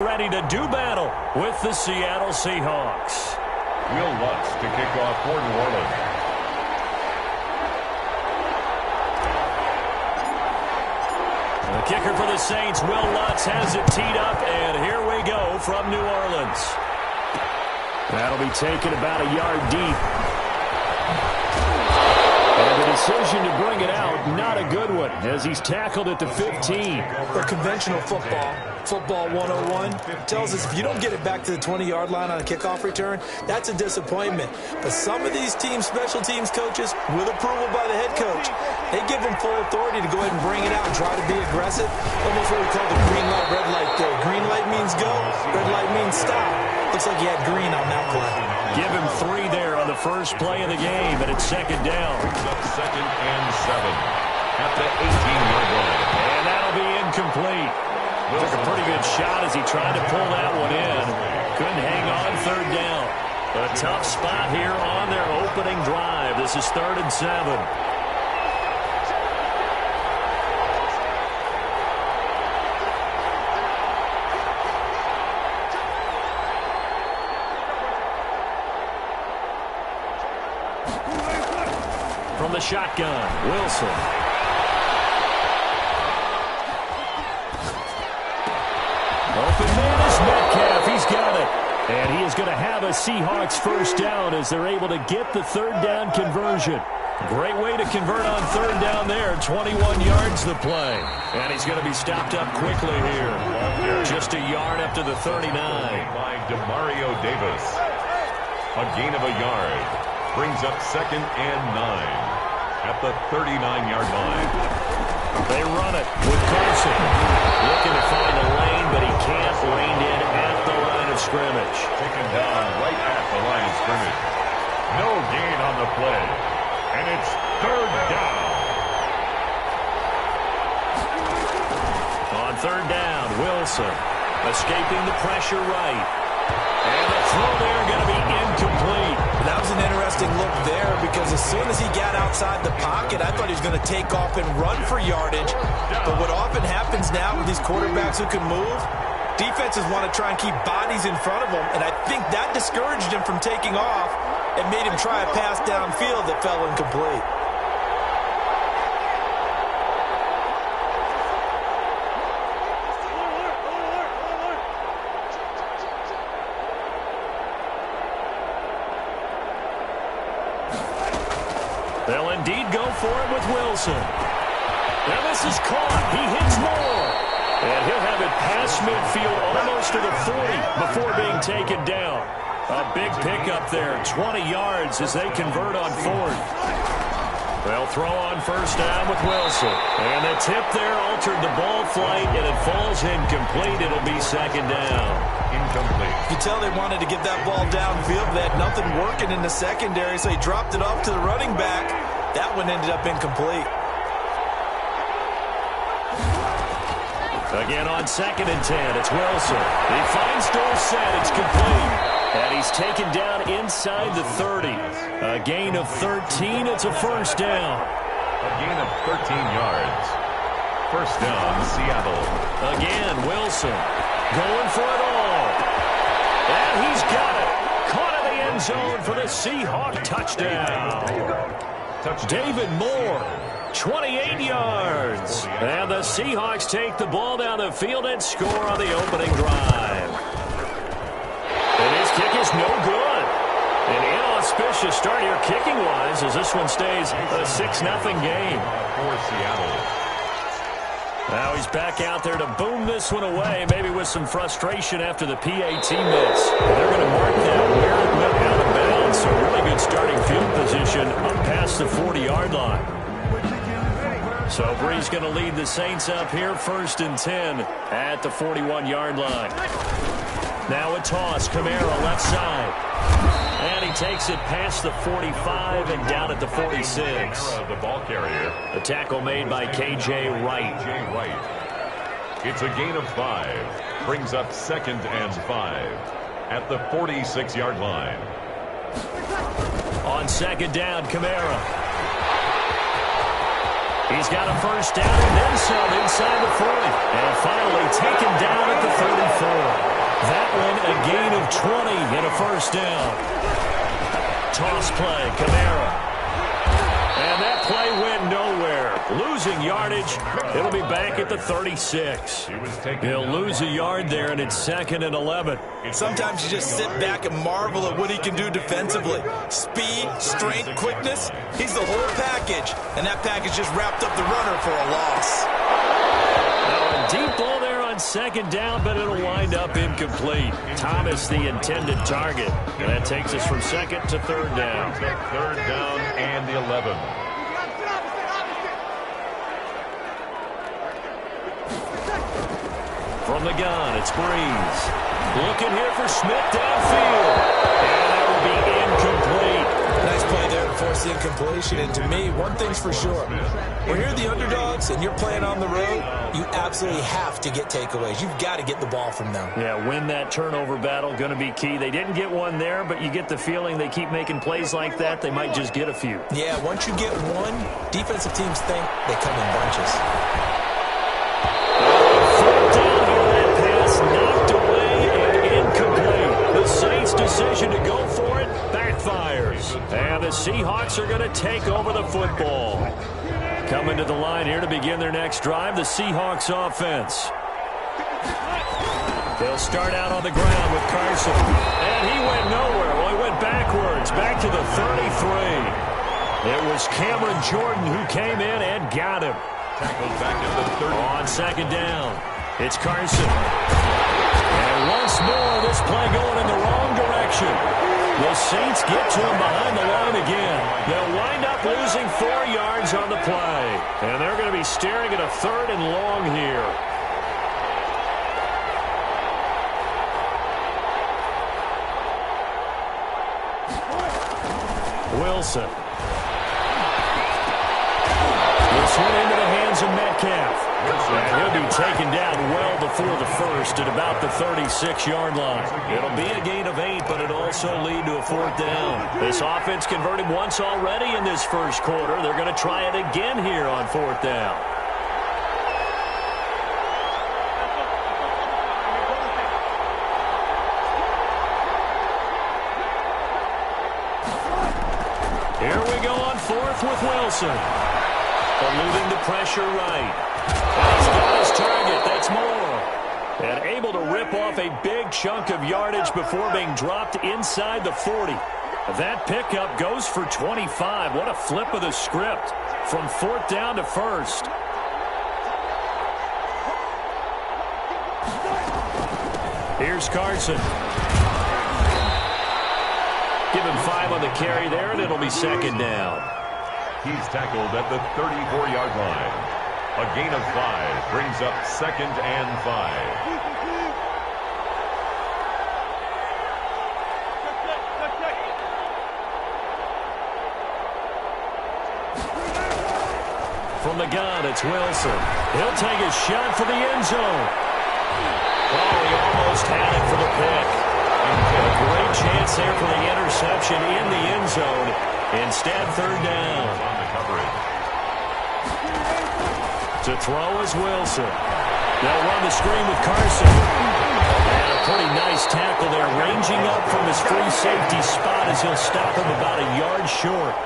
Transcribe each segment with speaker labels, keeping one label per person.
Speaker 1: Ready to do battle with the Seattle Seahawks.
Speaker 2: Will Lutz to kick off for New Orleans.
Speaker 1: The kicker for the Saints, Will Lutz, has it teed up, and here we go from New Orleans. That'll be taken about a yard deep. And the decision to bring it out, not a good one, as he's tackled at the 15.
Speaker 3: The conventional football 101, tells us if you don't get it back to the 20-yard line on a kickoff return, that's a disappointment. But some of these teams, special teams coaches, with approval by the head coach, they give them full authority to go ahead and bring it out and try to be aggressive. Almost what we call the green light, red light there. Green light means go, red light means stop. Looks like he had green on that play.
Speaker 1: Give him 3 there on the first play of the game, and it's second down.
Speaker 2: Brings up 2nd and 7 at the 18-yard line.
Speaker 1: And that'll be incomplete. Took a pretty good shot as he tried to pull that one in. Couldn't hang on 3rd down. A tough spot here on their opening drive. This is 3rd and 7. From the shotgun, Wilson. Open man is Metcalf. He's got it. And he is going to have a Seahawks first down as they're able to get the 3rd down conversion. Great way to convert on 3rd down there. 21 yards the play. And he's going to be stopped up quickly here. Just a yard up to the 39.
Speaker 2: By DeMario Davis. A gain of a yard. Brings up 2nd and 9 at the 39-yard line.
Speaker 1: They run it with Carson. Looking to find a lane, but he can't. Reined in at the line of scrimmage.
Speaker 2: Taken down right at the line of scrimmage. No gain on the play. And it's 3rd down.
Speaker 1: On 3rd down, Wilson escaping the pressure right. And the throw there going to be incomplete.
Speaker 3: That was an interesting look there because as soon as he got outside the pocket, I thought he was going to take off and run for yardage. But what often happens now with these quarterbacks who can move, defenses want to try and keep bodies in front of them. And I think that discouraged him from taking off and made him try a pass downfield that fell incomplete.
Speaker 1: They'll indeed go for it with Wilson. Now this is caught. He hits more. And he'll have it past midfield almost to the 40 before being taken down. A big pickup there. 20 yards as they convert on 4th. They'll throw on 1st down with Wilson. And the tip there altered the ball flight, and it falls incomplete. It'll be 2nd down.
Speaker 2: Incomplete.
Speaker 3: You could tell they wanted to get that ball downfield. They had nothing working in the secondary, so he dropped it off to the running back. That one ended up incomplete.
Speaker 1: Again on 2nd and 10, it's Wilson. He finds Dorsett. It's complete. And he's taken down inside the 30. A gain of 13. It's a 1st down.
Speaker 2: A gain of 13 yards. 1st down, Seattle.
Speaker 1: Again, Wilson going for it all. And he's got it. Caught in the end zone for the Seahawk touchdown. David Moore, 28 yards. And the Seahawks take the ball down the field and score on the opening drive. And his kick is no good. An inauspicious start here kicking-wise as this one stays a 6-0 game.
Speaker 2: For Seattle.
Speaker 1: Now he's back out there to boom this one away, maybe with some frustration after the PAT miss. They're going to mark that where it went out of bounds. So really good starting field position up past the 40-yard line. So Bree's going to lead the Saints up here 1st and 10 at the 41-yard line. Now a toss, Kamara left side. And he takes it past the 45 and down at the 46.
Speaker 2: The ball carrier.
Speaker 1: The tackle made by K.J. Wright.
Speaker 2: It's a gain of 5. Brings up 2nd and 5 at the 46-yard line.
Speaker 1: On 2nd down, Kamara. He's got a first down and then some inside the 40. And finally taken down at the 34. That one a gain of 20 and a first down. Toss play, Kamara. And that play went nowhere. Losing yardage. It'll be back at the 36. He'll lose a yard there, and it's 2nd and 11.
Speaker 3: Sometimes you just sit back and marvel at what he can do defensively. Speed, strength, quickness. He's the whole package. And that package just wrapped up the runner for a loss.
Speaker 1: Now a deep ball there on 2nd down, but it'll wind up incomplete. Thomas, the intended target. And that takes us from 2nd to 3rd down.
Speaker 2: 3rd down and the 11.
Speaker 1: From the gun, it's Breeze. Looking here for Smith downfield. And that will be incomplete.
Speaker 3: Nice play there to force the incompletion. And to me, one thing's for sure. When you're the underdogs and you're playing on the road, you absolutely have to get takeaways. You've got to get the ball from them.
Speaker 1: Yeah, win that turnover battle, going to be key. They didn't get one there, but you get the feeling they keep making plays like that, they might just get a few.
Speaker 3: Yeah, once you get one, defensive teams think they come in bunches.
Speaker 1: Knocked away and incomplete. The Saints' decision to go for it backfires. And the Seahawks are going to take over the football. Coming to the line here to begin their next drive, the Seahawks offense. They'll start out on the ground with Carson. And he went nowhere. Well, he went backwards, back to the 33. It was Cameron Jordan who came in and got him.
Speaker 2: Tackled back at the 30.
Speaker 1: On 2nd down, it's Carson. And once more, this play going in the wrong direction. The Saints get to him behind the line again. They'll wind up losing 4 yards on the play. And they're going to be staring at a 3rd and long here. Wilson. This one into the hands of Metcalf. And he'll be taken down well before the first at about the 36-yard line. It'll be a gain of 8, but it'll also lead to a 4th down. This offense converted once already in this first quarter. They're going to try it again here on 4th down. Here we go on 4th with Wilson. Eluding the pressure right. And he's got his target. That's more. And able to rip off a big chunk of yardage before being dropped inside the 40. That pickup goes for 25. What a flip of the script from 4th down to 1st. Here's Carson. Give him 5 on the carry there, and it'll be 2nd down.
Speaker 2: He's tackled at the 34-yard line. A gain of 5 brings up 2nd and 5.
Speaker 1: From the gun, it's Wilson. He'll take a shot for the end zone. Oh, he almost had it for the pick. A great chance there for the interception in the end zone. Instead, 3rd down.
Speaker 2: On the coverage.
Speaker 1: To throw is Wilson. They'll run the screen with Carson. And a pretty nice tackle there, ranging up from his free safety spot as he'll stop him about a yard short.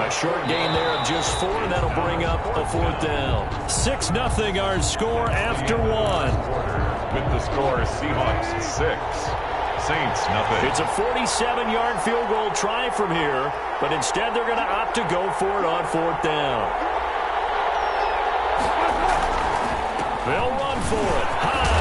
Speaker 1: A short gain there of just 4, and that'll bring up a 4th down. 6-0 our score after 1.
Speaker 2: With the score, Seahawks 6. Saints, nothing.
Speaker 1: It's a 47-yard field goal try from here, but instead they're going to opt to go for it on 4th down. They'll run for it. High.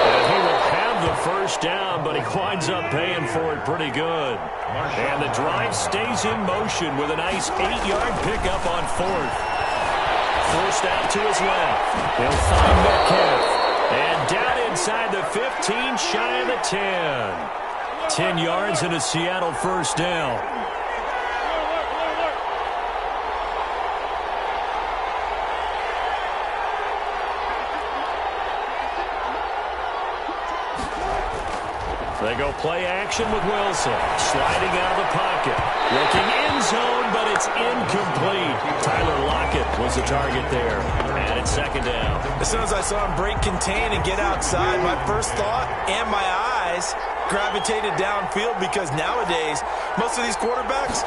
Speaker 1: And he will have the first down, but he winds up paying for it pretty good. And the drive stays in motion with a nice 8-yard pickup on 4th. Forced out to his left. He'll find Metcalf. And down inside the 15, shy of the 10. 10 yards and a Seattle first down. They go play action with Wilson. Sliding out of the pocket. Looking end zone, but it's incomplete. Tyler Lockett was the target there. And it's second down.
Speaker 3: As soon as I saw him break contain and get outside, my first thought and my eyes gravitated downfield, because nowadays, most of these quarterbacks,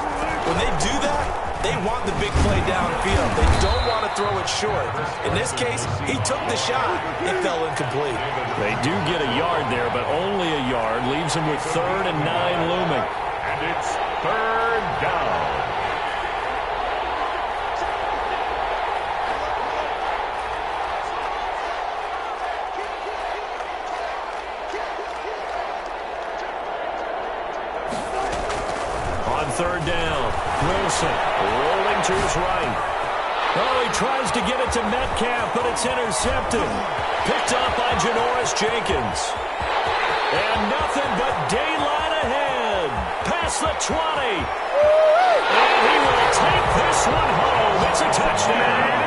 Speaker 3: when they do that, they want the big play downfield. They don't want to throw it short. In this case, he took the shot. It fell incomplete.
Speaker 1: They do get a yard there, but only a yard. Leaves them with 3rd and 9 looming.
Speaker 2: And it's 3rd down.
Speaker 1: On 3rd down, Wilson rolling to his right. Oh, he tries to get it to Metcalf, but it's intercepted. Picked up by Janoris Jenkins. And nothing but daylight ahead. Past the 20. And he will take this one home. It's a touchdown.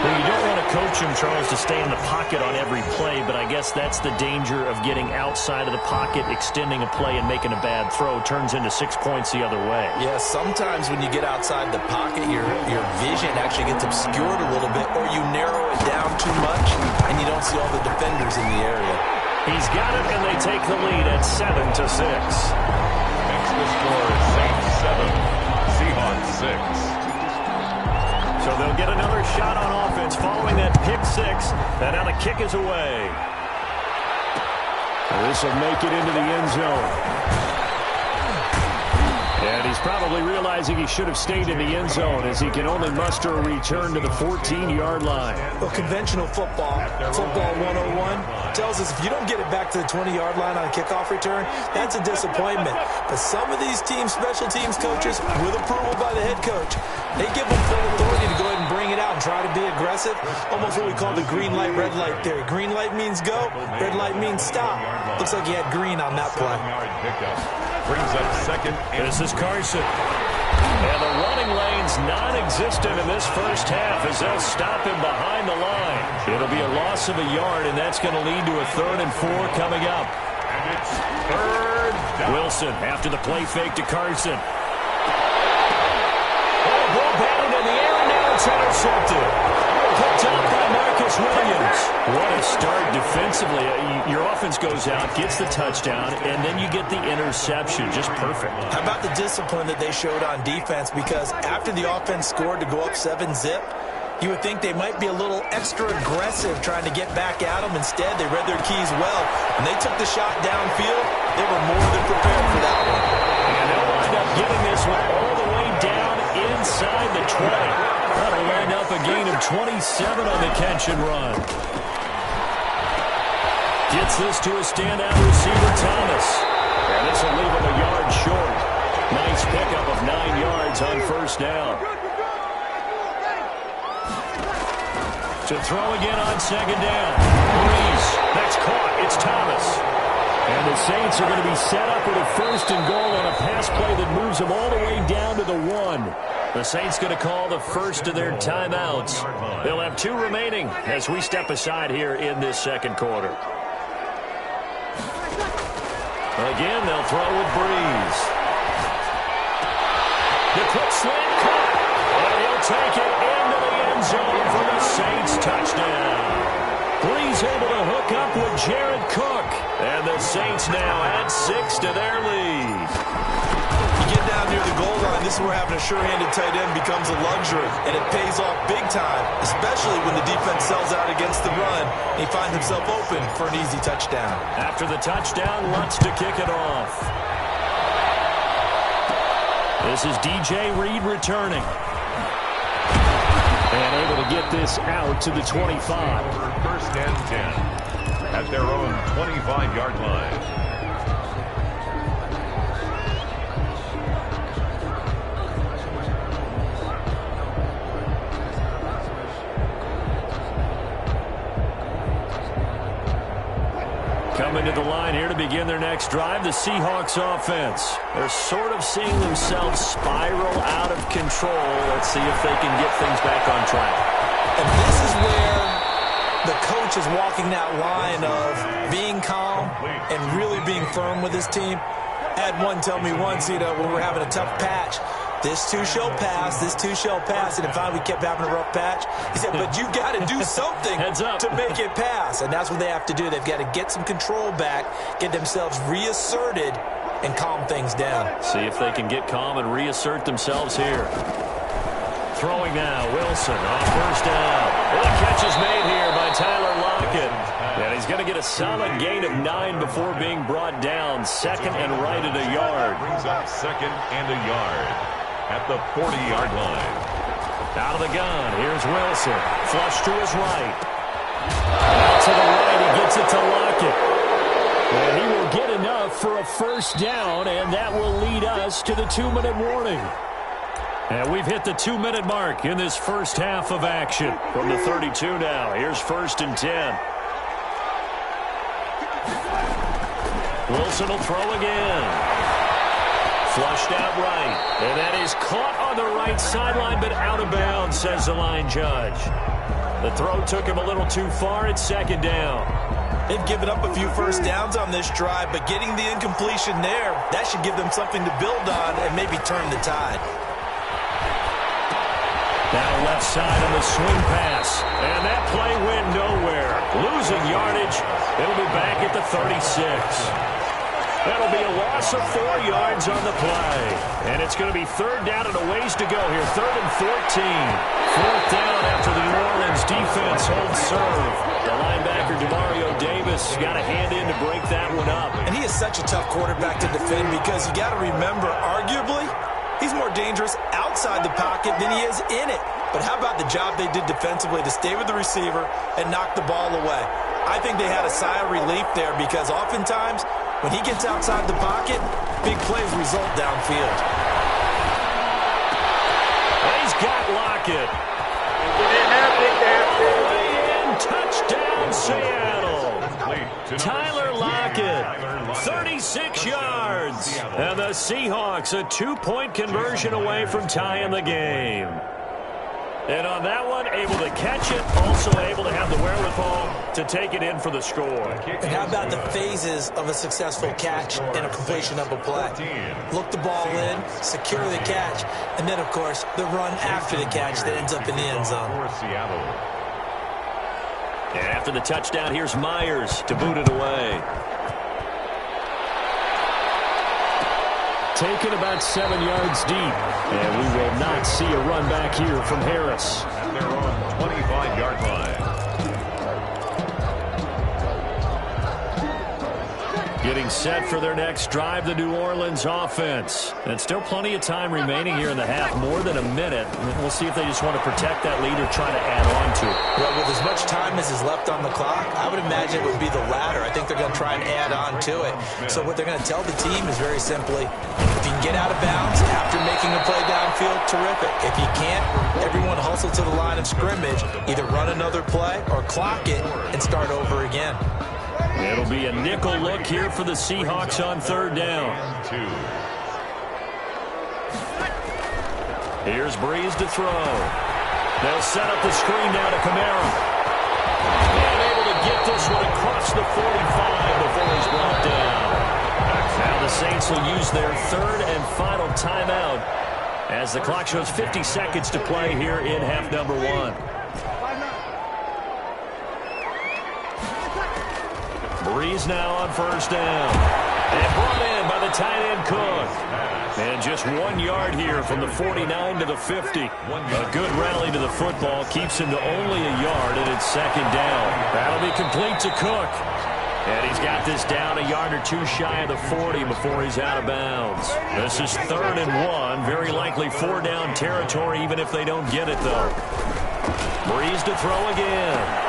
Speaker 1: Well, you don't want to coach him, Charles, to stay in the pocket on every play, but I guess that's the danger of getting outside of the pocket, extending a play, and making a bad throw. Turns into 6 points the other way.
Speaker 3: Yeah, sometimes when you get outside the pocket, your vision actually gets obscured a little bit, or you narrow it down too much, and you don't see all the defenders in the area.
Speaker 1: He's got it, and they take the lead at 7-6.
Speaker 2: Makes the score Saints 7, Seahawks 6.
Speaker 1: So they'll get another shot on offense following that pick 6. And now the kick is away. This will make it into the end zone. And he's probably realizing he should have stayed in the end zone, as he can only muster a return to the 14-yard line.
Speaker 3: Well, conventional football 101, tells us if you don't get it back to the 20-yard line on a kickoff return, that's a disappointment. But some of these special teams coaches, with approval by the head coach, they give them full authority to go ahead and bring it out and try to be aggressive. Almost what we call the green light, red light theory. Green light means go, red light means stop. Looks like he had green on that play.
Speaker 2: Brings up 2nd.
Speaker 1: This is Carson. And the running lane's non-existent in this first half, as they'll stop him behind the line. It'll be a loss of a yard, and that's going to lead to a 3rd and 4 coming up.
Speaker 2: And it's 3rd down.
Speaker 1: Wilson after the play fake to Carson. Oh, ball batted in the air, and now it's intercepted. Picked up by Marcus Williams. What a start defensively. Your offense goes out, gets the touchdown, and then you get the interception. Just perfect.
Speaker 3: How about the discipline that they showed on defense? Because after the offense scored to go up 7-zip, you would think they might be a little extra aggressive trying to get back at them. Instead, they read their keys well. When they took the shot downfield, they were more than prepared for that one.
Speaker 1: And they'll wind up getting this one all the way down inside the 20. That'll wind up a gain of 27 on the catch and run. Gets this to a standout receiver, Thomas. And this will leave him a yard short. Nice pickup of 9 yards on 1st down. To throw again on 2nd down. Breeze. That's caught. It's Thomas. And the Saints are going to be set up with a 1st and goal on a pass play that moves them all the way down to the 1. The Saints going to call the first of their timeouts. They'll have 2 remaining as we step aside here in this 2nd quarter. Again, they'll throw with Breeze. The quick slant cut. And he'll take it into the end zone for the Saints touchdown. Breeze able to hook up with Jared Cook. And the Saints now add 6 to their lead.
Speaker 3: You get down near the goal line, this is where having a sure-handed tight end becomes a luxury, and it pays off big time, especially when the defense sells out against the run, and he finds himself open for an easy touchdown.
Speaker 1: After the touchdown, Lutz to kick it off. This is DJ Reed returning. And able to get this out to the 25.
Speaker 2: 1st and 10 at their own 25-yard line.
Speaker 1: Coming to the line here to begin their next drive, the Seahawks offense. They're sort of seeing themselves spiral out of control. Let's see if they can get things back on track.
Speaker 3: And this is where The coach is walking that line of being calm and really being firm with his team. I had one tell me once, when we were having a tough patch, this too shall pass, this too shall pass. And finally we kept having a rough patch. He said, but you got to do something to make it pass. And that's what they have to do. They've got to get some control back, get themselves reasserted, and calm things down.
Speaker 1: See if they can get calm and reassert themselves here. Throwing now, Wilson on first down. And the catch is made here by Tyler Lockett. And he's going to get a solid gain of 9 before being brought down. Second and right at a yard.
Speaker 2: Brings up second and a yard at the 40-yard line.
Speaker 1: Out of the gun, here's Wilson. Flush to his right. Out to the right, he gets it to Lockett. And he will get enough for a first down, and that will lead us to the 2-minute warning. And we've hit the 2-minute mark in this first half of action. From the 32 now, here's 1st and 10. Wilson will throw again. Flushed out right. And that is caught on the right sideline, but out of bounds, says the line judge. The throw took him a little too far. It's 2nd down.
Speaker 3: They've given up a few first downs on this drive, but getting the incompletion there, that should give them something to build on and maybe turn the tide.
Speaker 1: Now left side on the swing pass. And that play went nowhere. Losing yardage. It'll be back at the 36. That'll be a loss of 4 yards on the play. And it's going to be 3rd down and a ways to go here. 3rd and 14. 4th down after the New Orleans defense holds serve. The linebacker, Demario Davis, got a hand in to break that one up.
Speaker 3: And he is such a tough quarterback to defend because you got to remember, arguably, he's more dangerous outside the pocket than he is in it. But how about the job they did defensively to stay with the receiver and knock the ball away? I think they had a sigh of relief there because oftentimes when he gets outside the pocket, big plays result downfield.
Speaker 1: He's got Lockett. Touchdown, Seattle. Tyler Lockett, 36 yards. And the Seahawks a 2-point conversion away from tying the game. And on that one, able to catch it, also able to have the wherewithal to take it in for the score.
Speaker 3: And how about the phases of a successful catch and a completion of a play? Look the ball in, secure the catch, and then, of course, the run after the catch that ends up in the end zone.
Speaker 1: And after the touchdown, here's Myers to boot it away. Taken about 7 yards deep. And we will not see a run back here from Harris.
Speaker 2: At their own 25-yard line.
Speaker 1: Getting set for their next drive, the New Orleans offense. And still plenty of time remaining here in the half, more than a minute. We'll see if they just want to protect that lead or try to add on to it.
Speaker 3: Well, with as much time as is left on the clock, I would imagine it would be the latter. I think they're going to try and add on to it. So what they're going to tell the team is very simply, if you can get out of bounds after making a play downfield, terrific. If you can't, everyone hustle to the line of scrimmage, either run another play or clock it and start over again.
Speaker 1: It'll be a nickel look here for the Seahawks on 3rd down. Here's Breeze to throw. They'll set up the screen now to Kamara. And able to get this one across the 45 before he's brought down. Now the Saints will use their 3rd and final timeout as the clock shows 50 seconds to play here in half number 1. Breeze now on 1st down. And brought in by the tight end Cook. And just 1 yard here from the 49 to the 50. A good rally to the football keeps him to only a yard, and it's 2nd down. That'll be complete to Cook. And he's got this down a yard or two shy of the 40 before he's out of bounds. This is 3rd and 1. Very likely 4-down territory, even if they don't get it, though. Breeze to throw again.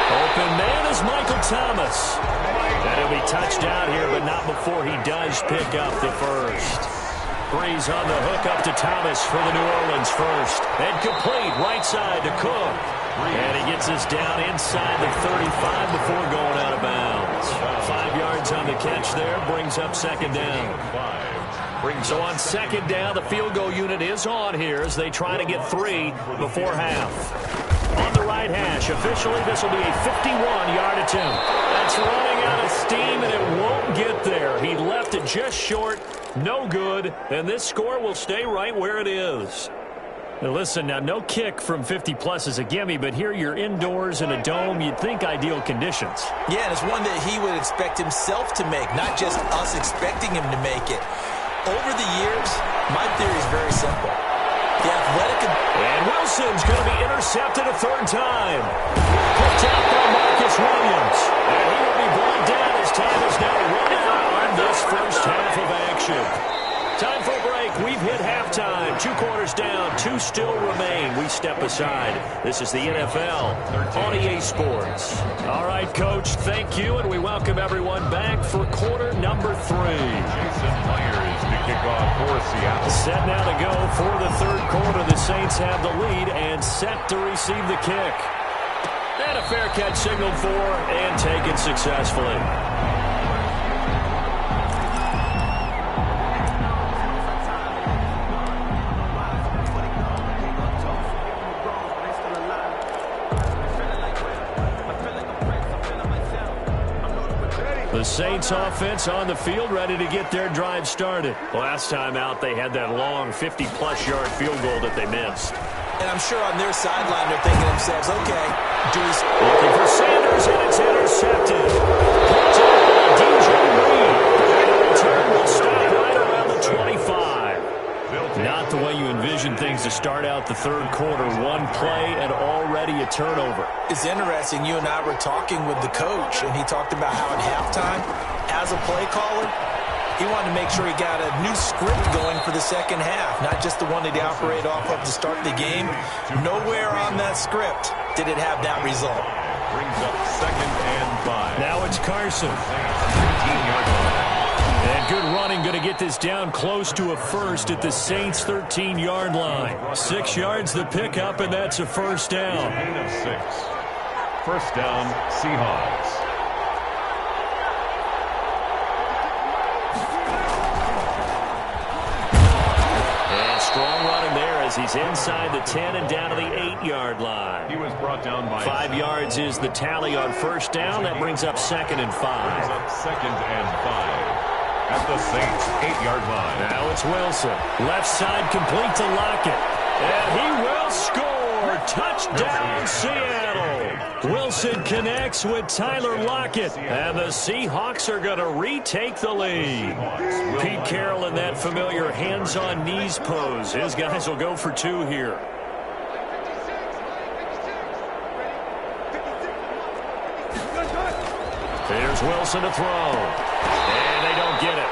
Speaker 1: Open man is Michael Thomas. And he'll be touched out here, but not before he does pick up the first. Breeze on the hook up to Thomas for the New Orleans first. And complete right side to Cook. And he gets this down inside the 35 before going out of bounds. 5 yards on the catch there, brings up 2nd down. So on 2nd down, the field goal unit is on here as they try to get 3 before half. on the right hash. Officially, this will be a 51-yard attempt. That's running out of steam, and it won't get there. He left it just short. No good. And this score will stay right where it is. Now listen, now no kick from 50-plus is a gimme, but here you're indoors in a dome. You'd think ideal conditions.
Speaker 3: Yeah, and it's one that he would expect himself to make, not just us expecting him to make it. Over the years, my theory is very simple. The athletic...
Speaker 1: And Wilson's going to be intercepted a third time. Picked out by Marcus Williams. And he will be brought down as time is now run out on this first half of action. Time for a break. We've hit halftime. 2 quarters down. 2 still remain. We step aside. This is the NFL on EA Sports. All right, Coach, thank you, and we welcome everyone back for quarter number 3.
Speaker 2: Jason Myers to kick off for Seattle.
Speaker 1: Set now to go for the third quarter. The Saints have the lead and set to receive the kick. And a fair catch signaled for and taken successfully. The Saints offense on the field, ready to get their drive started. Last time out, they had that long 50-plus yard field goal that they missed.
Speaker 3: And I'm sure on their sideline, they're thinking to themselves, okay,
Speaker 1: looking for Sanders, and it's intercepted. Picked up by DJ Reed. And the return will stop right around the 25. Not the way you envision things to start out the third quarter. One play and already a turnover.
Speaker 3: It's interesting. You and I were talking with the coach, and he talked about how at halftime, as a play caller, he wanted to make sure he got a new script going for the second half, not just the one that he operated off of to start the game. Nowhere on that script did it have that result.
Speaker 2: Brings up 2nd and 5.
Speaker 1: Now it's Carson.
Speaker 2: 15-yard line.
Speaker 1: And good running, going to get this down close to a first at the Saints' 13-yard line. 6 yards the pickup, and that's a first down.
Speaker 2: Gain of 6. First down, Seahawks.
Speaker 1: And strong running there as he's inside the 10 and down to the 8-yard line.
Speaker 2: He was brought down by
Speaker 1: 5 yards is the tally on first down. That brings up 2nd and 5.
Speaker 2: Brings up 2nd and 5. At the Saints' 8-yard line.
Speaker 1: Now it's Wilson. Left side complete to Lockett. And he will score. Touchdown, Seattle. Wilson connects with Tyler Lockett. And the Seahawks are going to retake the lead. Pete Carroll in that familiar hands-on knees pose. His guys will go for 2 here. Here's Wilson to throw. And they don't get it.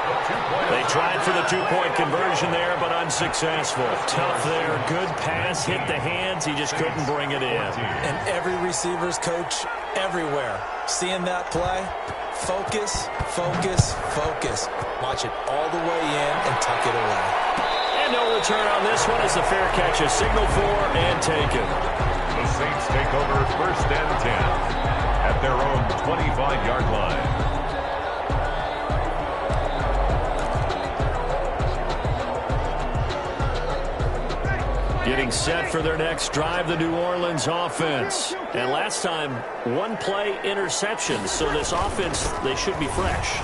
Speaker 1: They tried for the 2-point conversion there, but unsuccessful. Tough there. Good pass. Hit the hands. He just couldn't bring it in.
Speaker 3: And every receiver's coach everywhere, seeing that play, focus, focus, focus. Watch it all the way in and tuck it away.
Speaker 1: And no return on this one as the fair catch is signaled for and taken.
Speaker 2: The Saints take over 1st and 10 at their own 25-yard line.
Speaker 1: Getting set for their next drive, the New Orleans offense. And last time, 1-play interception. So this offense, they should be fresh.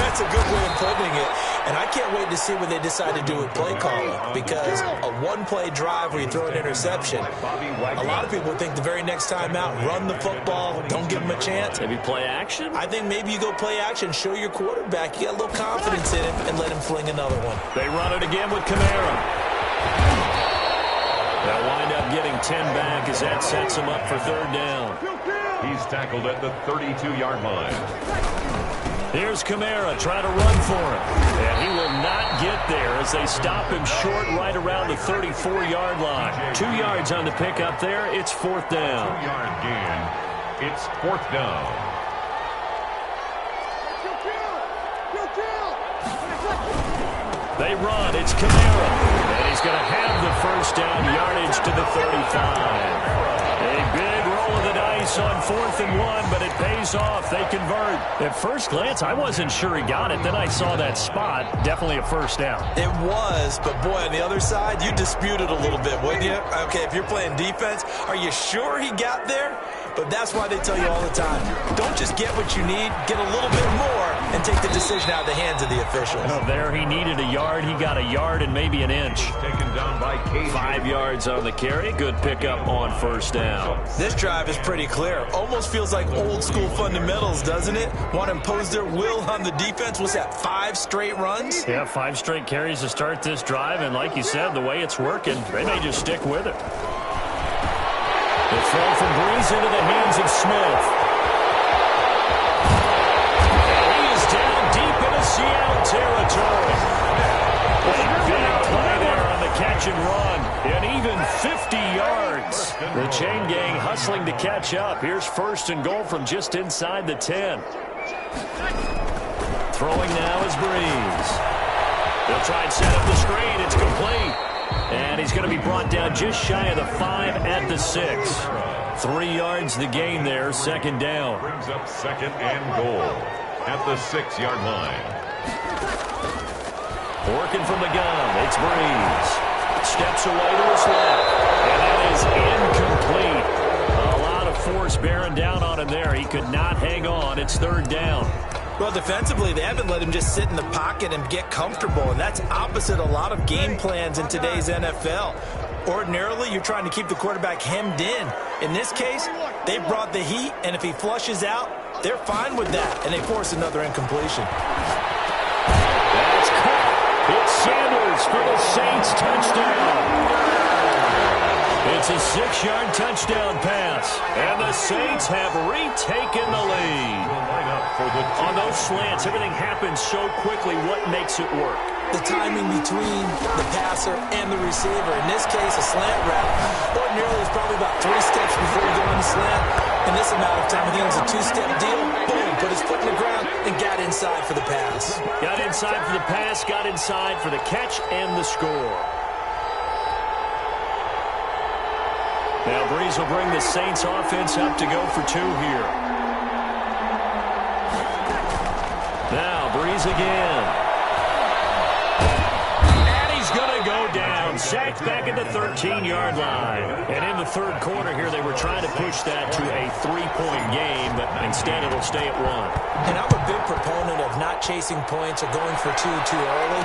Speaker 3: That's a good way of putting it. And I can't wait to see what they decide to do with play calling. Because a 1-play drive where you throw an interception, a lot of people think the very next time out, run the football, don't give them a chance.
Speaker 1: Maybe play action?
Speaker 3: I think maybe you go play action, show your quarterback you got a little confidence in him, and let him fling another one.
Speaker 1: They run it again with Kamara. They'll wind up getting 10 back as that sets him up for 3rd down.
Speaker 2: He's tackled at the 32-yard line.
Speaker 1: Here's Kamara trying to run for him. And he will not get there as they stop him short right around the 34-yard line. 2 yards on the pickup there. It's 4th down.
Speaker 2: 2-yard gain. It's 4th down.
Speaker 1: They run. It's Kamara. And he's going to have the first down, yardage to the 35. A big roll of the dice space on 4th and 1, but it pays off. They convert. At first glance, I wasn't sure he got it. Then I saw that spot. Definitely a first down.
Speaker 3: It was, but boy, on the other side, you dispute it a little bit, wouldn't you? Okay, if you're playing defense, are you sure he got there? But that's why they tell you all the time, don't just get what you need, get a little bit more, and take the decision out of the hands of the officials.
Speaker 1: Oh, there he needed a yard. He got a yard and maybe an inch.
Speaker 2: Taken down by KJ.
Speaker 1: 5 yards on the carry. Good pickup on first down.
Speaker 3: This drive is pretty clear. Almost feels like old school fundamentals, doesn't it? Want to impose their will on the defense. Was that 5 straight runs?
Speaker 1: Yeah, 5 straight carries to start this drive. And like you said, the way it's working, they may just stick with it. The throw from Breeze into the hands of Smith. And he is down deep into Seattle territory. Big play there on the catch and run. And even 50 yards. The chain gang hustling to catch up. Here's 1st and goal from just inside the 10. Throwing now is Breeze. They'll try and set up the screen. It's complete. And he's going to be brought down just shy of the 5 at the 6. 3 yards the gain there, 2nd down.
Speaker 2: Brings up 2nd and goal at the 6-yard line.
Speaker 1: Working from the gun, it's Breeze. Steps away to his left. And that is incomplete. A lot of force bearing down on him there. He could not hang on. It's 3rd down.
Speaker 3: Well, defensively, they haven't let him just sit in the pocket and get comfortable, and that's opposite a lot of game plans in today's NFL. Ordinarily, you're trying to keep the quarterback hemmed in. In this case, they brought the heat, and if he flushes out, they're fine with that, and they force another incompletion.
Speaker 1: That's caught. It's Sanders for the Saints touchdown. It's a 6-yard touchdown pass, and the Saints have retaken the lead. On those slants, everything happens so quickly. What makes it work?
Speaker 3: The timing between the passer and the receiver. In this case, a slant route. Ordinarily, it's probably about 3 steps before you go on the slant. In this amount of time, I think it was a 2-step deal. Boom, put his foot in the ground and got inside for the pass.
Speaker 1: Got inside for the pass, got inside for the catch and the score. Now Breeze will bring the Saints offense up to go for 2 here. Now Breeze again. And he's going to go down. Sacked back at the 13-yard line. And in the 3rd quarter here, they were trying to push that to a 3-point game, but instead it'll stay at 1.
Speaker 3: And I'm a big proponent of not chasing points or going for 2 too early.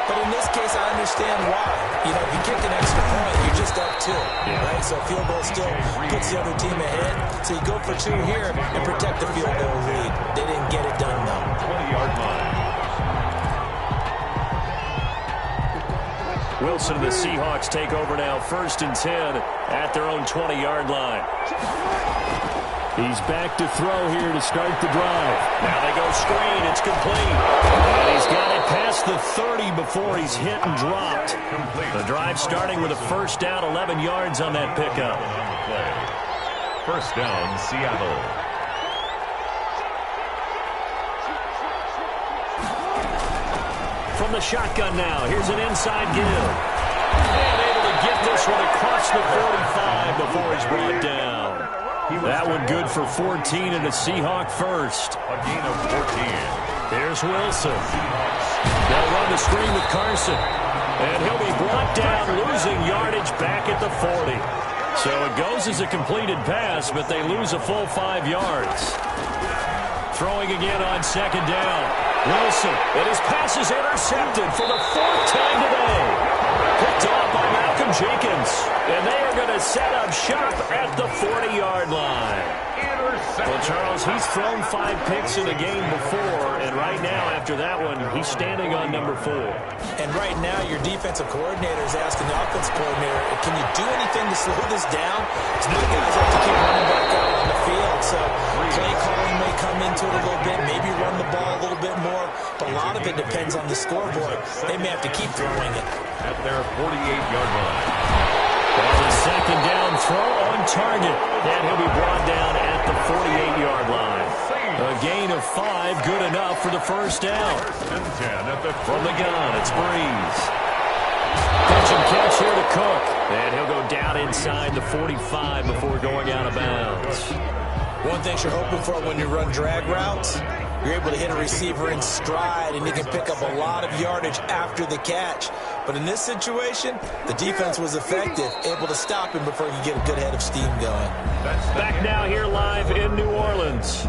Speaker 3: But in this case, I understand why. You know, if you kick an extra point, you're just up 2, right? So field goal still puts the other team ahead. So you go for 2 here and protect the field goal lead. They didn't get it done, though.
Speaker 2: 20-yard line.
Speaker 1: Wilson and the Seahawks take over now, 1st and 10 at their own 20-yard line. He's back to throw here to start the drive. Now they go screen. It's complete. And he's got it past the 30 before he's hit and dropped. The drive starting with a 1st down, 11 yards on that pickup.
Speaker 2: 1st down, Seattle.
Speaker 1: From the shotgun now, here's an inside give. And able to get this one across the 45 before he's brought down. That one good for 14 and a Seahawk first.
Speaker 2: A gain of 14.
Speaker 1: Here's Wilson. They'll run the screen with Carson. And he'll be brought down, losing yardage back at the 40. So it goes as a completed pass, but they lose a full 5 yards. Throwing again on 2nd down. Wilson, and his pass is intercepted for the 4th time today. Picked off by Malcolm Jenkins. And they are going to set up shop at the 40-yard line. Well, Charles, he's thrown 5 picks in a game before, and right now, after that one, he's standing on number 4.
Speaker 3: And right now, your defensive coordinator is asking the offensive coordinator, can you do anything to slow this down? Because my guys have to keep running back out on the field. So play calling may come into it a little bit, maybe run the ball a little bit more, but a lot of it depends on the scoreboard. They may have to keep throwing it.
Speaker 2: At their 48-yard line.
Speaker 1: And the 2nd down throw on target. And he'll be brought down at the 48-yard line. A gain of 5, good enough for the 1st down.
Speaker 2: 1st and 10 at the
Speaker 1: From the gun, it's Breeze. Catch and catch here to Cook. And he'll go down inside the 45 before going out of bounds.
Speaker 3: One thing you're hoping for when you run drag routes, you're able to hit a receiver in stride, and he can pick up a lot of yardage after the catch. But in this situation, the defense was effective, able to stop him before he could get a good head of steam going.
Speaker 1: Back now here live in New Orleans.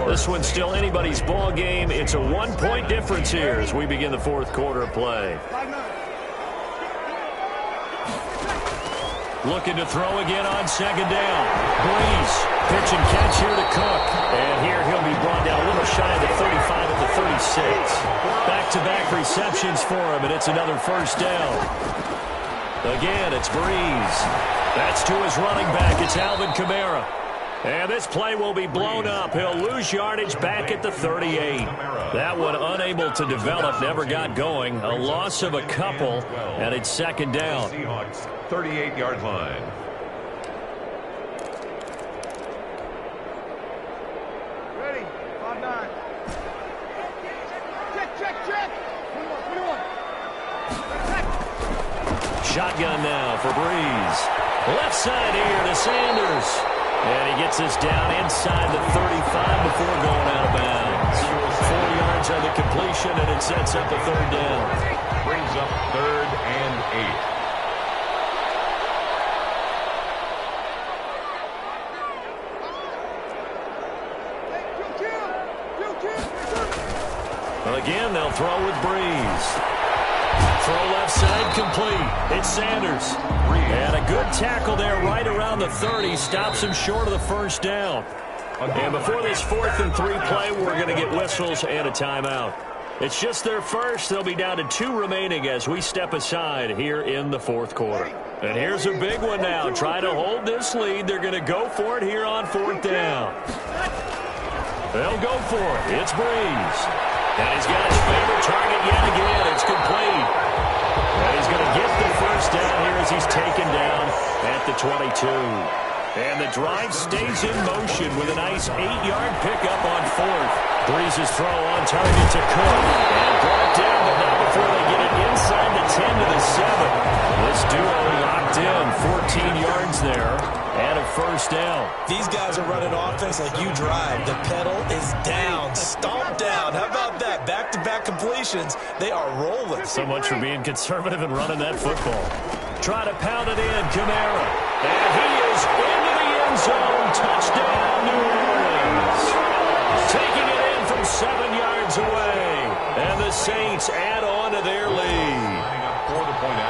Speaker 1: This one's still anybody's ball game. It's a one-point difference here as we begin the fourth quarter of play. Looking to throw again on second down. Breeze, pitch and catch here to Cook. And here he'll be brought down a little shy of the 35 at the 36. Back-to-back receptions for him, and it's another first down. Again, it's Breeze. That's to his running back. It's Alvin Kamara. And this play will be blown up. He'll lose yardage back at the 38. That one unable to develop, never got going. A loss of a couple, and it's second down.
Speaker 2: Seahawks 38-yard line.
Speaker 4: Ready, 5-9. Check. 21.
Speaker 1: Shotgun now for Breeze. Left side here to Sanders. And he gets this down inside the 35 before going out of bounds. 4 yards on the completion, and it sets up a third down.
Speaker 2: Brings up 3rd and
Speaker 1: 8. Again, they'll throw with Breeze. Throw left side complete. It's Sanders. And a good tackle there right around the 30. Stops him short of the first down. And before this 4th and 3 play, we're going to get whistles and a timeout. It's just their first. They'll be down to 2 remaining as we step aside here in the fourth quarter. And here's a big one now. Try to hold this lead. They're going to go for it here on 4th down. They'll go for it. It's Breeze. And he's got his favorite target yet again. It's complete. And he's going to get the first down here as he's taken down at the 22. And the drive stays in motion with a nice 8-yard pickup on 4th. Breeze's throw on target to Cook. And brought down, but not before they get it inside the 10 to the 7. This duo locked in. 14 yards there. And a first down.
Speaker 3: These guys are running offense like you drive. The pedal is down, stomped down. How about that? Back-to-back completions. They are rolling.
Speaker 1: So much for being conservative and running that football. Try to pound it in, Kamara. And he is into the end zone. Touchdown, New Orleans. Taking it in from 7 yards away. And the Saints add on to their lead.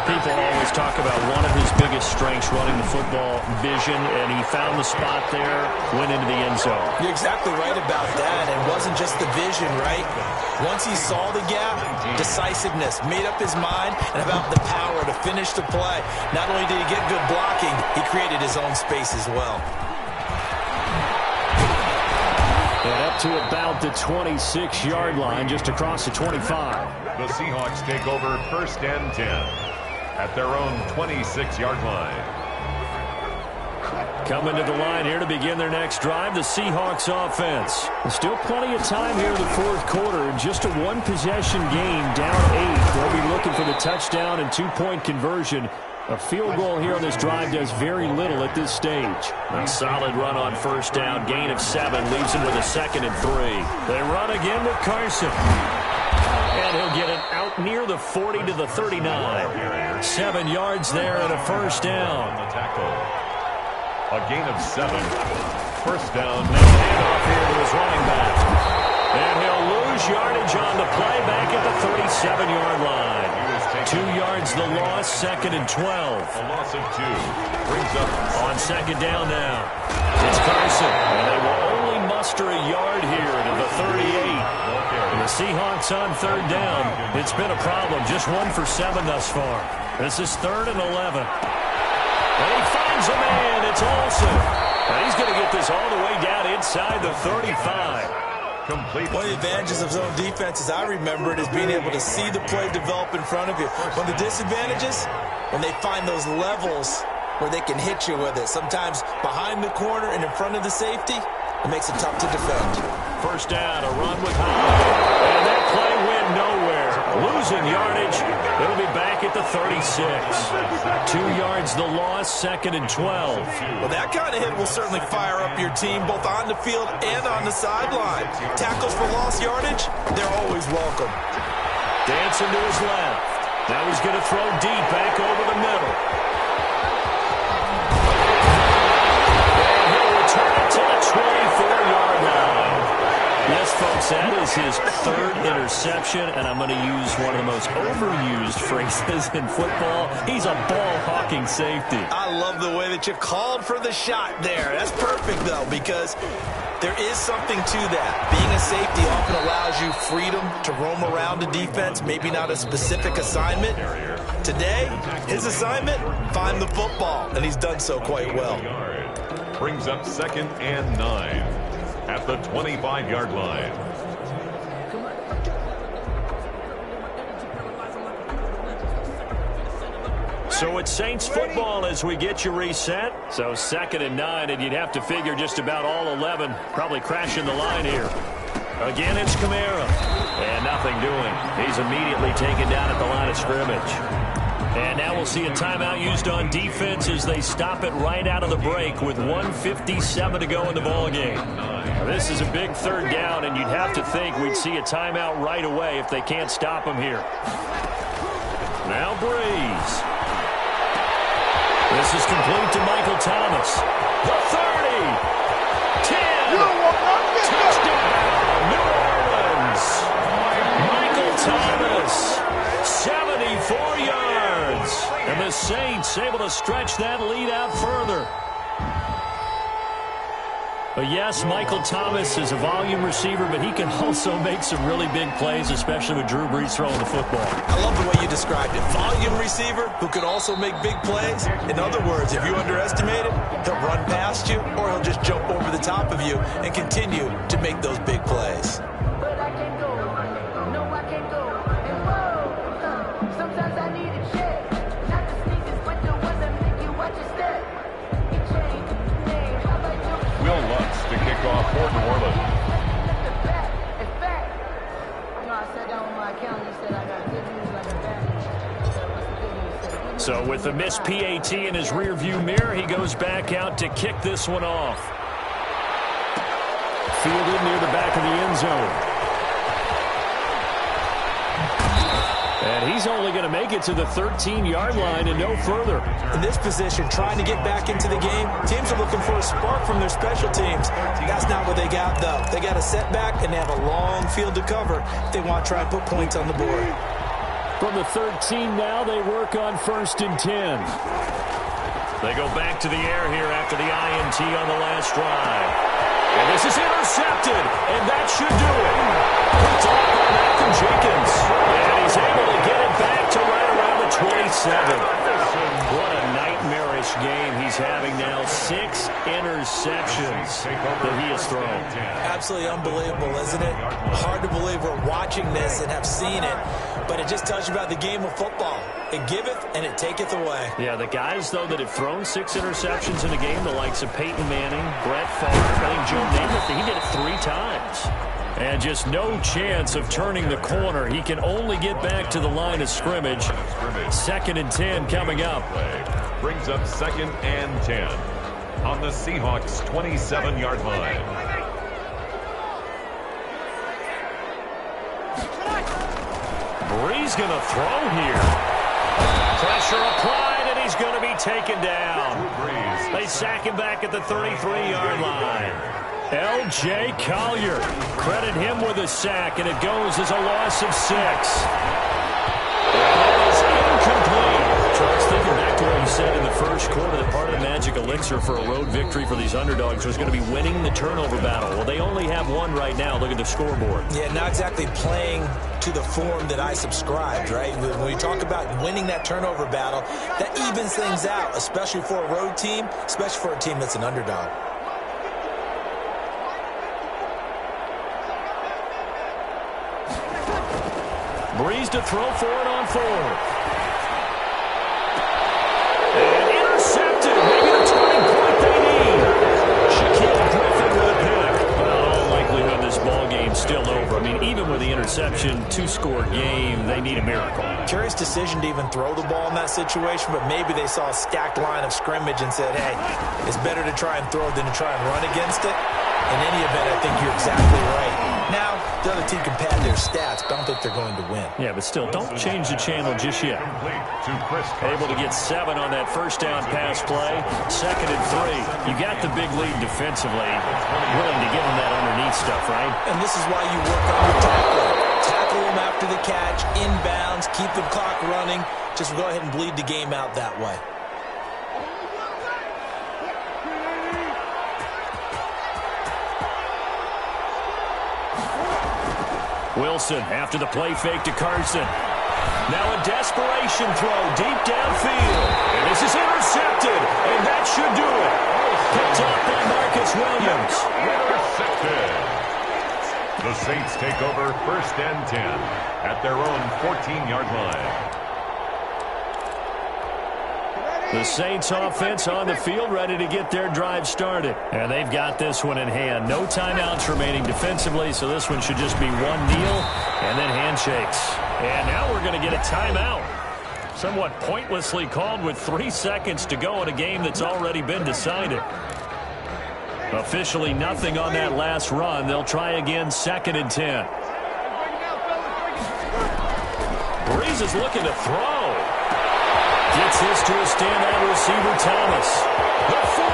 Speaker 1: People always talk about one of his biggest strengths, running the football, vision, and he found the spot there, went into the end zone.
Speaker 3: You're exactly right about that. It wasn't just the vision, right? Once he saw the gap, decisiveness, made up his mind, and about the power to finish the play. Not only did he get good blocking, he created his own space as well.
Speaker 1: And up to about the 26-yard line, just across the 25.
Speaker 2: The Seahawks take over 1st and 10 at their own 26-yard line.
Speaker 1: Coming to the line here to begin their next drive, the Seahawks offense. Still plenty of time here in the fourth quarter. Just a one-possession game, down 8. They'll be looking for the touchdown and 2-point conversion. A field goal here on this drive does very little at this stage. A solid run on first down. Gain of 7 leaves him with a 2nd and 3. They run again with Carson. And he'll get it out near the 40 to the 39. 7 yards there and a first down.
Speaker 2: The tackle. A gain of 7. First down.
Speaker 1: Handoff here to his running back. And he'll lose yardage on the play back at the 37-yard line. 2 yards the loss, 2nd and 12.
Speaker 2: A loss of 2. Brings up
Speaker 1: on second down now. It's Carson. And they will only muster a yard here to the 38. And the Seahawks on third down. It's been a problem. Just 1 for 7 thus far. This is 3rd and 11. And he finds a man. It's Olsen. And he's going to get this all the way down inside the 35.
Speaker 2: complete.
Speaker 3: One of the advantages of zone defense, as I remember it, is being able to see the play develop in front of you. One of the disadvantages, when they find those levels where they can hit you with it, sometimes behind the corner and in front of the safety, it makes it tough to defend.
Speaker 1: First down, a run with Howard. And that play went nowhere. Losing yardage. It'll be back at the 36. 2 yards the loss, 2nd and 12.
Speaker 3: Well, that kind of hit will certainly fire up your team both on the field and on the sideline. Tackles for lost yardage, they're always welcome.
Speaker 1: Dancing to his left. Now he's going to throw deep back over the middle. And he'll return it to the 24-yard line. Yes, folks, that is his 3rd interception, and I'm going to use one of the most overused phrases in football. He's a ball-hawking safety.
Speaker 3: I love the way that you called for the shot there. That's perfect, though, because there is something to that. Being a safety often allows you freedom to roam around a defense, maybe not a specific assignment. Today, his assignment, find the football, and he's done so quite well.
Speaker 2: Brings up 2nd and 9 at the 25-yard line.
Speaker 1: So it's Saints football as we get you reset. So 2nd and 9, and you'd have to figure just about all 11 probably crashing the line here. Again, it's Kamara. And nothing doing. He's immediately taken down at the line of scrimmage. And now we'll see a timeout used on defense as they stop it right out of the break with 1:57 to go in the ballgame. Now, this is a big 3rd down, and you'd have to think we'd see a timeout right away if they can't stop him here. Now Breeze. This is complete to Michael Thomas. The 30. 10. Touchdown, New Orleans. Michael Thomas. 74 yards. And the Saints able to stretch that lead out further. But yes, Michael Thomas is a volume receiver, but he can also make some really big plays, especially with Drew Brees throwing the football.
Speaker 3: I love the way you described it. Volume receiver who can also make big plays. In other words, if you underestimate it, he'll run past you or he'll just jump over the top of you and continue to make those big plays.
Speaker 2: Off for New Orleans.
Speaker 1: So with the missed PAT in his rearview mirror, he goes back out to kick this one off. Fielded near the back of the end zone. And he's only going to make it to the 13-yard line and no further.
Speaker 3: In this position, trying to get back into the game, teams are looking for a spark from their special teams. That's not what they got, though. They got a setback, and they have a long field to cover if they want to try and put points on the board.
Speaker 1: From the 13 now, they work on 1st and 10. They go back to the air here after the INT on the last drive. And this is intercepted, and that should do it. It's off by Malcolm Jenkins. And he's able to get it back to right around the 27. What a nightmarish game he's having now. 6 interceptions that he has thrown.
Speaker 3: Absolutely unbelievable, isn't it? Hard to believe we're watching this and have seen it. But it just tells you about the game of football. It giveth and it taketh away.
Speaker 1: Yeah, the guys, though, that have thrown 6 interceptions in a game, the likes of Peyton Manning, Brett Favre, I think Joe Namath, he did it 3 times. And just no chance of turning the corner. He can only get back to the line of scrimmage. 2nd and 10 coming up.
Speaker 2: Brings up 2nd and 10 on the Seahawks' 27-yard line.
Speaker 1: Brees going to throw here. Pressure applied, and he's going to be taken down. They sack him back at the 33-yard line. L.J. Collier, credit him with a sack, and it goes as a loss of 6. That was incomplete. Charles, thinking back to what you said in the first quarter, that part of the magic elixir for a road victory for these underdogs was going to be winning the turnover battle. Well, they only have one right now. Look at the scoreboard.
Speaker 3: Yeah, not exactly playing to the form that I subscribed, right? When we talk about winning that turnover battle, that evens things out, especially for a road team, especially for a team that's an underdog.
Speaker 1: Brees to throw for it on 4th. And intercepted. Maybe the turning point they need. Shaquille Griffin with a pick. Well, in all likelihood, this ball game's still over. I mean, even with with the interception, two-score game. They need a miracle.
Speaker 3: Curious decision to even throw the ball in that situation, but maybe they saw a stacked line of scrimmage and said, hey, it's better to try and throw than to try and run against it. In any event, I think you're exactly right. Now, the other team can pad their stats, but I don't think they're going to win.
Speaker 1: Yeah, but still, don't change the channel just yet. Able to get 7 on that first down pass play. 2nd and 3. You got the big lead defensively. Willing to give them that underneath stuff, right?
Speaker 3: And this is why you work on your tackling. Tackle them after the catch, inbounds, keep the clock running. Just go ahead and bleed the game out that way.
Speaker 1: Wilson after the play fake to Carson. Now a desperation throw deep downfield. And this is intercepted. And that should do it. Picked up by Marcus Williams.
Speaker 2: Intercepted. The Saints take over 1st and 10 at their own 14-yard line.
Speaker 1: The Saints offense on the field ready to get their drive started. And they've got this one in hand. No timeouts remaining defensively, so this one should just be one kneel and then handshakes. And now we're going to get a timeout. Somewhat pointlessly called with 3 seconds to go in a game that's already been decided. Officially nothing on that last run. They'll try again 2nd and 10. Breeze is looking to throw. Gets this to a standout receiver, Thomas. The 40.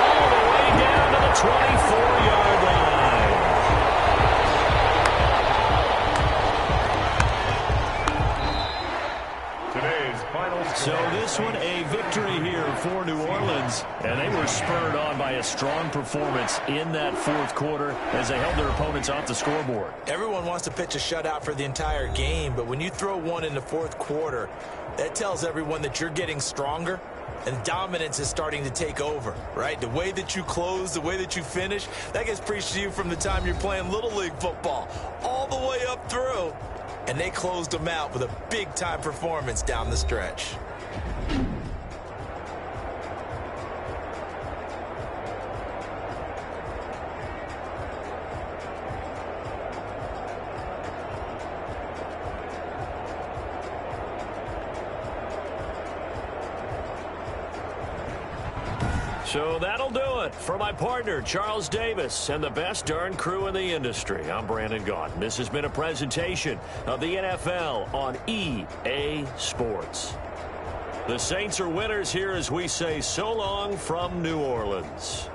Speaker 1: All the way down to the 24-yard line.
Speaker 2: Today's final score.
Speaker 1: So this one, a victory here for New Orleans. And they were spurred on by a strong performance in that 4th quarter as they held their opponents off the scoreboard.
Speaker 3: Everyone wants to pitch a shutout for the entire game, but when you throw one in the 4th quarter, that tells everyone that you're getting stronger and dominance is starting to take over, right? The way that you close, the way that you finish, that gets preached to you from the time you're playing Little League football all the way up through. And they closed them out with a big-time performance down the stretch.
Speaker 1: So that'll do it for my partner, Charles Davis, and the best darn crew in the industry. I'm Brandon Gaudin. This has been a presentation of the NFL on EA Sports. The Saints are winners here as we say so long from New Orleans.